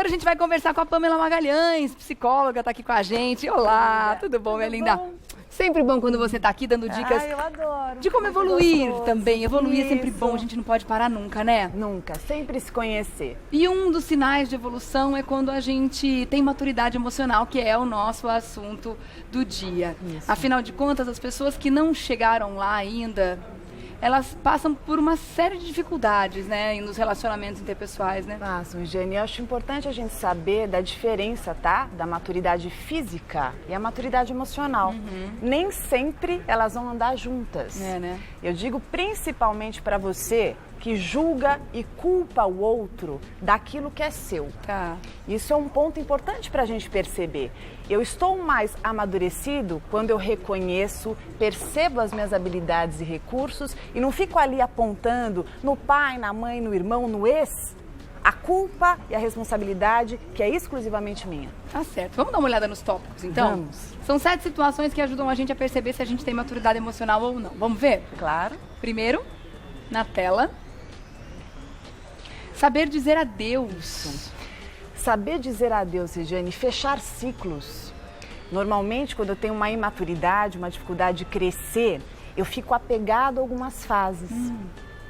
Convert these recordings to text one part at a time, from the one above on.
agora a gente vai conversar com a Pamela Magalhães, psicóloga, tá aqui com a gente. Olá, tudo bom, minha linda? Bom? Sempre bom quando você tá aqui dando dicas Eu adoro. de como Muito evoluir gostoso. também. Evoluir é sempre Isso. bom, a gente não pode parar nunca, né? Nunca, sempre se conhecer. E um dos sinais de evolução é quando a gente tem maturidade emocional, que é o nosso assunto do dia. Isso. Afinal de contas, as pessoas que não chegaram lá ainda, elas passam por uma série de dificuldades, né, nos relacionamentos interpessoais, né? Jenny, eu acho importante a gente saber da diferença, tá? Da maturidade física e a maturidade emocional. Nem sempre elas vão andar juntas. É, né? Eu digo principalmente para você que julga e culpa o outro daquilo que é seu. Tá. Isso é um ponto importante para a gente perceber. Eu estou mais amadurecido quando eu reconheço, percebo as minhas habilidades e recursos e não fico ali apontando no pai, na mãe, no irmão, no ex, a culpa e a responsabilidade que é exclusivamente minha. Tá certo. Vamos dar uma olhada nos tópicos, então? Vamos. São 7 situações que ajudam a gente a perceber se a gente tem maturidade emocional ou não. Vamos ver? Claro. Primeiro, na tela, saber dizer adeus. Saber dizer adeus, Regiane, fechar ciclos. Normalmente, quando eu tenho uma imaturidade, uma dificuldade de crescer, eu fico apegado a algumas fases.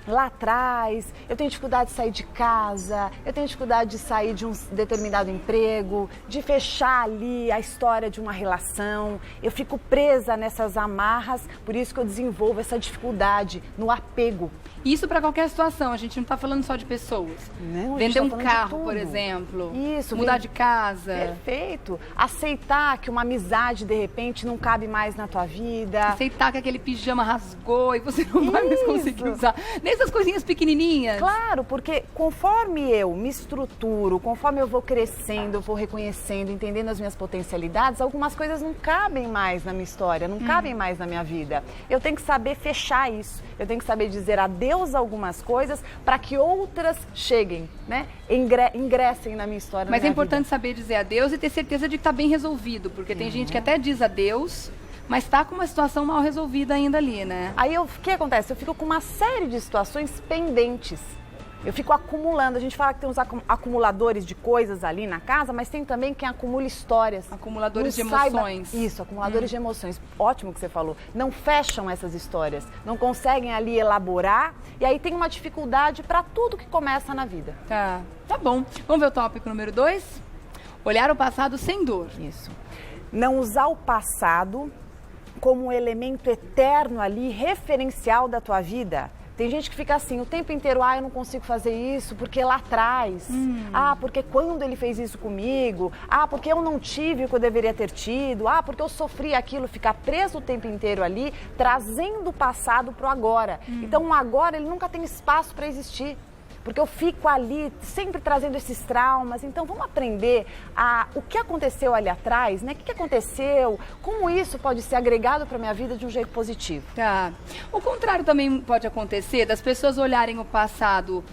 Lá atrás, eu tenho dificuldade de sair de casa, eu tenho dificuldade de sair de um determinado emprego, de fechar ali a história de uma relação. Eu fico presa nessas amarras, por isso que eu desenvolvo essa dificuldade no apego. Isso para qualquer situação, a gente não está falando só de pessoas. Não, a gente Vender tá um falando de carro, tudo. por exemplo. Isso, mudar de casa. Perfeito. Aceitar que uma amizade, de repente, não cabe mais na tua vida. Aceitar que aquele pijama rasgou e você não vai mais conseguir usar. Nessas coisinhas pequenininhas. Claro, porque conforme eu me estruturo, conforme eu vou crescendo, eu vou reconhecendo, entendendo as minhas potencialidades, algumas coisas não cabem mais na minha história, não cabem mais na minha vida. Eu tenho que saber fechar isso. Eu tenho que saber dizer adeus a algumas coisas para que outras cheguem, né? Ingressem na minha história. Mas é importante saber dizer adeus e ter certeza de que está bem resolvido, porque tem gente que até diz adeus, mas está com uma situação mal resolvida ainda ali, né? Aí o que acontece? Eu fico com uma série de situações pendentes. Eu fico acumulando. A gente fala que tem uns acumuladores de coisas ali na casa, mas tem também quem acumula histórias. Acumuladores de emoções. Isso, acumuladores de emoções. Ótimo que você falou. Não fecham essas histórias, não conseguem ali elaborar e aí tem uma dificuldade para tudo que começa na vida. Tá bom. Vamos ver o tópico número 2? Olhar o passado sem dor. Isso. Não usar o passado como um elemento eterno ali, referencial da tua vida. Tem gente que fica assim o tempo inteiro, eu não consigo fazer isso porque lá atrás, porque quando ele fez isso comigo, porque eu não tive o que eu deveria ter tido, porque eu sofri aquilo, ficar preso o tempo inteiro ali, trazendo o passado para o agora. Então o agora ele nunca tem espaço para existir. Porque eu fico ali sempre trazendo esses traumas. Então vamos aprender o que aconteceu ali atrás, né? O que aconteceu, como isso pode ser agregado para a minha vida de um jeito positivo. Tá. O contrário também pode acontecer, das pessoas olharem o passado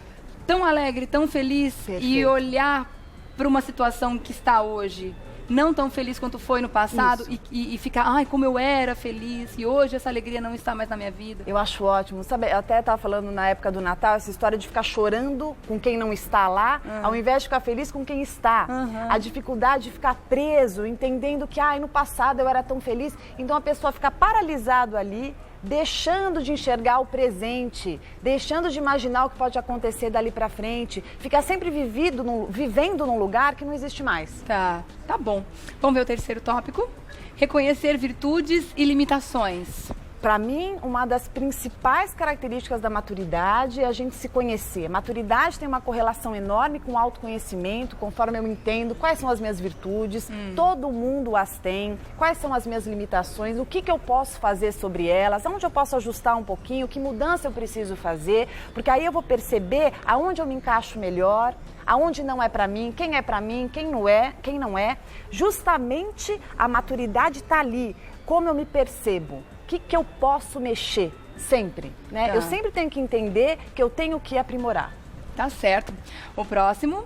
tão alegre, tão feliz, Perfeito. E olhar para uma situação que está hoje não tão feliz quanto foi no passado e ficar, como eu era feliz e hoje essa alegria não está mais na minha vida. Eu acho ótimo. Sabe, eu até estava falando na época do Natal, essa história de ficar chorando com quem não está lá, ao invés de ficar feliz com quem está. A dificuldade de ficar preso, entendendo que, no passado eu era tão feliz. Então a pessoa fica paralisado ali, deixando de enxergar o presente, deixando de imaginar o que pode acontecer dali pra frente, fica sempre vivendo num lugar que não existe mais. Tá bom. Vamos ver o terceiro tópico? Reconhecer virtudes e limitações. Para mim, uma das principais características da maturidade é a gente se conhecer. Maturidade tem uma correlação enorme com o autoconhecimento, conforme eu entendo quais são as minhas virtudes, todo mundo as tem, quais são as minhas limitações, o que eu posso fazer sobre elas, onde eu posso ajustar um pouquinho, que mudança eu preciso fazer, porque aí eu vou perceber aonde eu me encaixo melhor, aonde não é para mim, quem não é. Justamente a maturidade está ali, como eu me percebo. O que eu posso mexer sempre, né? Eu sempre tenho que entender que eu tenho que aprimorar. Tá certo. O próximo,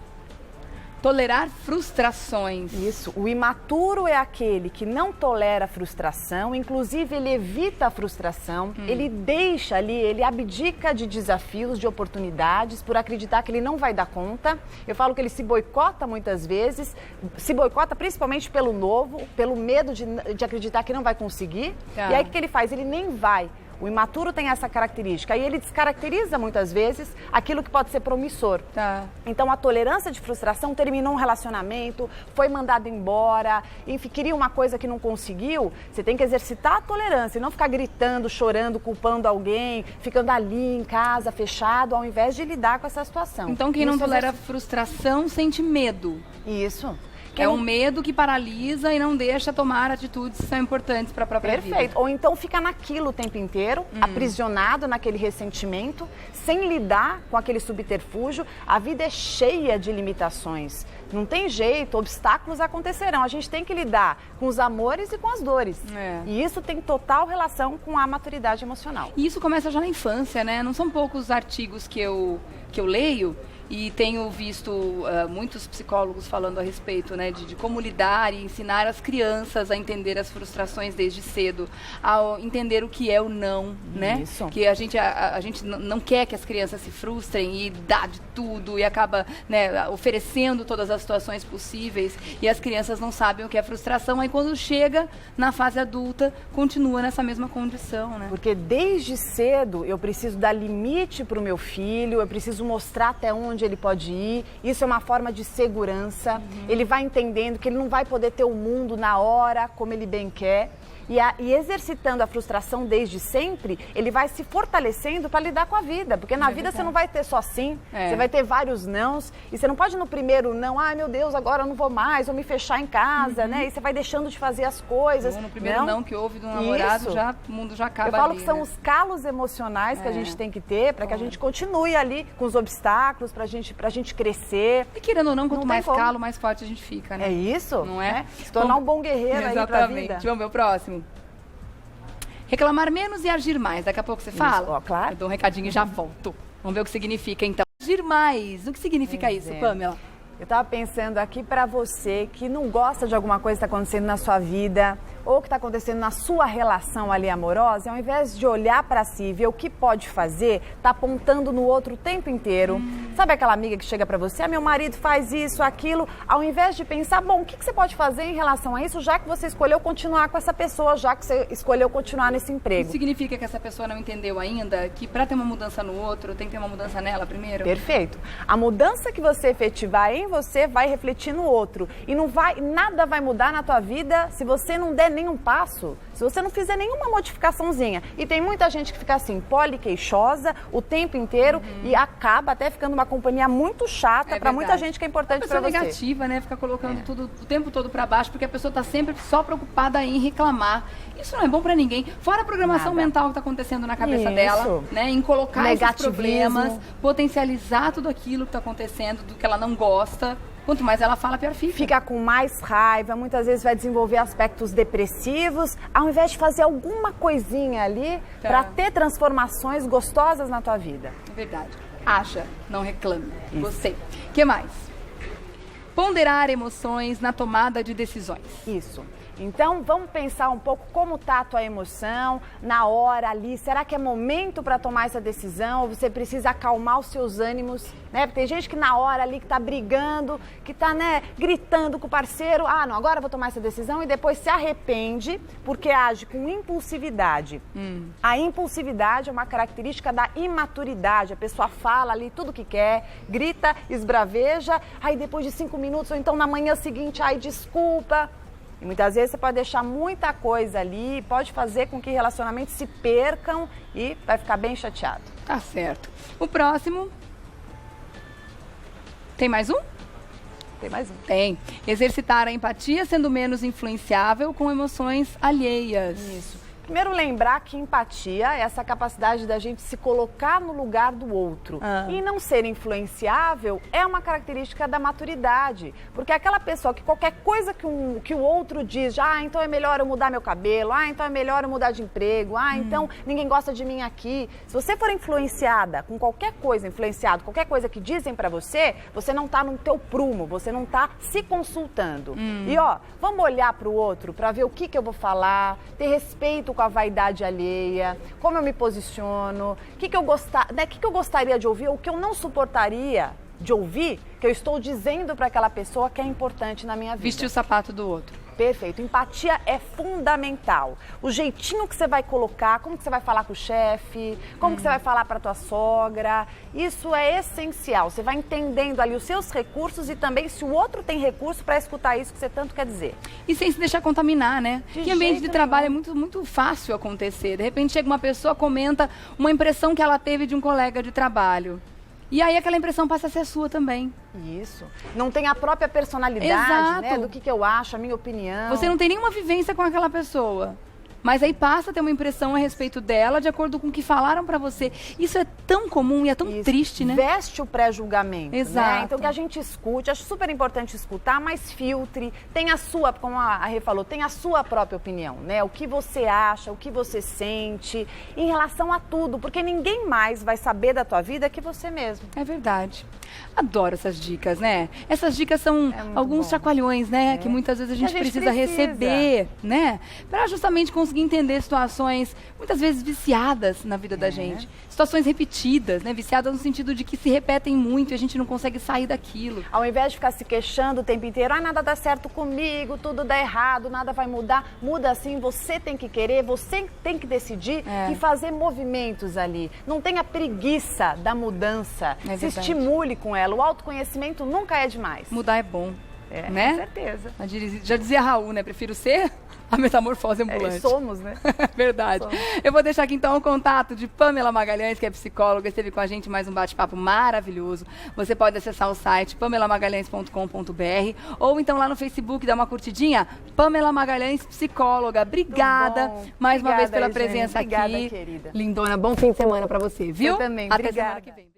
Tolerar frustrações. Isso. O imaturo é aquele que não tolera a frustração, inclusive ele evita a frustração, ele deixa ali, ele abdica de desafios, de oportunidades, por acreditar que ele não vai dar conta. Eu falo que ele se boicota muitas vezes, se boicota principalmente pelo novo, pelo medo de acreditar que não vai conseguir. Tá. E aí o que ele faz? Ele nem vai. O imaturo tem essa característica e ele descaracteriza muitas vezes aquilo que pode ser promissor. Tá. Então a tolerância de frustração, terminou um relacionamento, foi mandado embora, enfim, queria uma coisa que não conseguiu, você tem que exercitar a tolerância e não ficar gritando, chorando, culpando alguém, ficando ali em casa, fechado, ao invés de lidar com essa situação. Então quem não tolera frustração sente medo. Isso. É um medo que paralisa e não deixa tomar atitudes que são importantes para a própria vida. Perfeito. Ou então fica naquilo o tempo inteiro, aprisionado naquele ressentimento, sem lidar com aquele subterfúgio. A vida é cheia de limitações. Não tem jeito, obstáculos acontecerão. A gente tem que lidar com os amores e com as dores. E isso tem total relação com a maturidade emocional. E isso começa já na infância, né? Não são poucos artigos que eu leio. E tenho visto muitos psicólogos falando a respeito, né, de como lidar e ensinar as crianças a entender as frustrações desde cedo, a entender o que é o não, né? Isso. Que a gente não quer que as crianças se frustrem e dá de tudo e acaba, né, oferecendo todas as situações possíveis e as crianças não sabem o que é frustração. Aí quando chega na fase adulta, continua nessa mesma condição, né? Porque desde cedo eu preciso dar limite para o meu filho, eu preciso mostrar até onde ele pode ir. Isso é uma forma de segurança. Ele vai entendendo que ele não vai poder ter o mundo na hora como ele bem quer. E exercitando a frustração desde sempre, ele vai se fortalecendo para lidar com a vida. Porque na vida você não vai ter só sim, você vai ter vários nãos. E você não pode no primeiro não, ai meu Deus, agora eu não vou mais, vou me fechar em casa, né? E você vai deixando de fazer as coisas. No primeiro não que houve de um namorado, o mundo já acaba. Eu falo ali, que são né? os calos emocionais que a gente tem que ter para que a gente continue ali com os obstáculos, pra gente crescer. E querendo ou não, quanto Não mais tem como. calo, mais forte a gente fica, né? É isso? Não é? Se tornar um bom guerreiro aí pra vida. Vamos ver o próximo. Reclamar menos e agir mais. Daqui a pouco você fala? Ó, claro. Eu dou um recadinho e já volto. Vamos ver o que significa, então. Agir mais. O que significa isso, Pamela? Eu estava pensando aqui para você que não gosta de alguma coisa que está acontecendo na sua vida ou que está acontecendo na sua relação ali amorosa, ao invés de olhar para si e ver o que pode fazer, tá apontando no outro o tempo inteiro. Sabe aquela amiga que chega para você, meu marido faz isso, aquilo, ao invés de pensar, bom, o que você pode fazer em relação a isso, já que você escolheu continuar com essa pessoa, já que você escolheu continuar nesse emprego. Isso significa que essa pessoa não entendeu ainda que para ter uma mudança no outro, tem que ter uma mudança nela primeiro? Perfeito. A mudança que você efetivar em você vai refletir no outro. E nada vai mudar na tua vida se você não der nenhum passo, se você não fizer nenhuma modificaçãozinha. E tem muita gente que fica assim, poliqueixosa o tempo inteiro e acaba até ficando uma companhia muito chata para muita gente que é importante para você. Negativa, né? Fica colocando tudo o tempo todo para baixo, porque a pessoa está sempre só preocupada em reclamar. Isso não é bom para ninguém. Fora a programação mental que está acontecendo na cabeça dela, né? Em colocar esses problemas, potencializar tudo aquilo que está acontecendo, do que ela não gosta. Quanto mais ela fala, pior fica. Fica com mais raiva, muitas vezes vai desenvolver aspectos depressivos, ao invés de fazer alguma coisinha ali para ter transformações gostosas na tua vida. É verdade. Acha, não reclame. Gostei. O que mais? Ponderar emoções na tomada de decisões. Isso. Então, vamos pensar um pouco como está a tua emoção na hora ali. Será que é momento para tomar essa decisão? Ou você precisa acalmar os seus ânimos, né? Porque tem gente que na hora ali que está brigando, que está, né, gritando com o parceiro. Ah, não, agora eu vou tomar essa decisão e depois se arrepende porque age com impulsividade. A impulsividade é uma característica da imaturidade. A pessoa fala ali tudo que quer, grita, esbraveja. Aí depois de 5 minutos ou então na manhã seguinte, ai, desculpa. E muitas vezes você pode deixar muita coisa ali, pode fazer com que relacionamentos se percam e vai ficar bem chateado. Tá certo. O próximo. Tem mais um? Tem mais um. Tem. Exercitar a empatia sendo menos influenciável com emoções alheias. Isso. Primeiro, lembrar que empatia é essa capacidade da gente se colocar no lugar do outro. E não ser influenciável é uma característica da maturidade. Porque aquela pessoa que qualquer coisa que o outro diz, então é melhor eu mudar meu cabelo, então é melhor eu mudar de emprego, então ninguém gosta de mim aqui. Se você for influenciada com qualquer coisa, qualquer coisa que dizem pra você, você não tá no teu prumo, você não tá se consultando. E vamos olhar pro outro pra ver o que eu vou falar, ter respeito com a vaidade alheia, como eu me posiciono, o que eu gostaria de ouvir, o que eu não suportaria de ouvir, que eu estou dizendo para aquela pessoa que é importante na minha vida. Vestir o sapato do outro. Perfeito. Empatia é fundamental. O jeitinho que você vai colocar, como que você vai falar com o chefe, como que você vai falar para tua sogra, isso é essencial. Você vai entendendo ali os seus recursos e também se o outro tem recurso para escutar isso que você tanto quer dizer. E sem se deixar contaminar, né? Porque em ambiente de trabalho é muito fácil acontecer. De repente chega uma pessoa, comenta uma impressão que ela teve de um colega de trabalho. E aí aquela impressão passa a ser sua também. Isso. Não tem a própria personalidade, né? Do que eu acho, a minha opinião. Você não tem nenhuma vivência com aquela pessoa. Mas aí passa a ter uma impressão a respeito dela de acordo com o que falaram pra você. Isso é tão comum e é tão triste, né? Veste o pré-julgamento, exato, né? Então que a gente escute, acho super importante escutar, mas filtre, tenha a sua, como a Rê falou, tenha a sua própria opinião, né? O que você acha, o que você sente em relação a tudo, porque ninguém mais vai saber da tua vida que você mesmo. É verdade. Adoro essas dicas, né? Essas dicas são alguns chacoalhões, né? Que muitas vezes a gente precisa receber, né? Pra justamente conseguir entender situações, muitas vezes viciadas na vida da gente. Situações repetidas, né? Viciadas no sentido de que se repetem muito e a gente não consegue sair daquilo. Ao invés de ficar se queixando o tempo inteiro, nada dá certo comigo, tudo dá errado, nada vai mudar. Muda assim, você tem que querer, você tem que decidir e fazer movimentos ali. Não tenha preguiça da mudança, se estimule com ela. O autoconhecimento nunca é demais. Mudar é bom, né? Com certeza. Já dizia Raul, né? Prefiro ser a metamorfose ambulante. Somos, né? Verdade. Somos. Eu vou deixar aqui então o contato de Pamela Magalhães, que é psicóloga, esteve com a gente mais um bate-papo maravilhoso. Você pode acessar o site pamelamagalhães.com.br ou então lá no Facebook, dar uma curtidinha, Pamela Magalhães, psicóloga. Obrigada mais uma vez pela presença aqui. Obrigada, querida. Lindona, bom fim de semana pra você, viu? Eu também. Até semana que vem.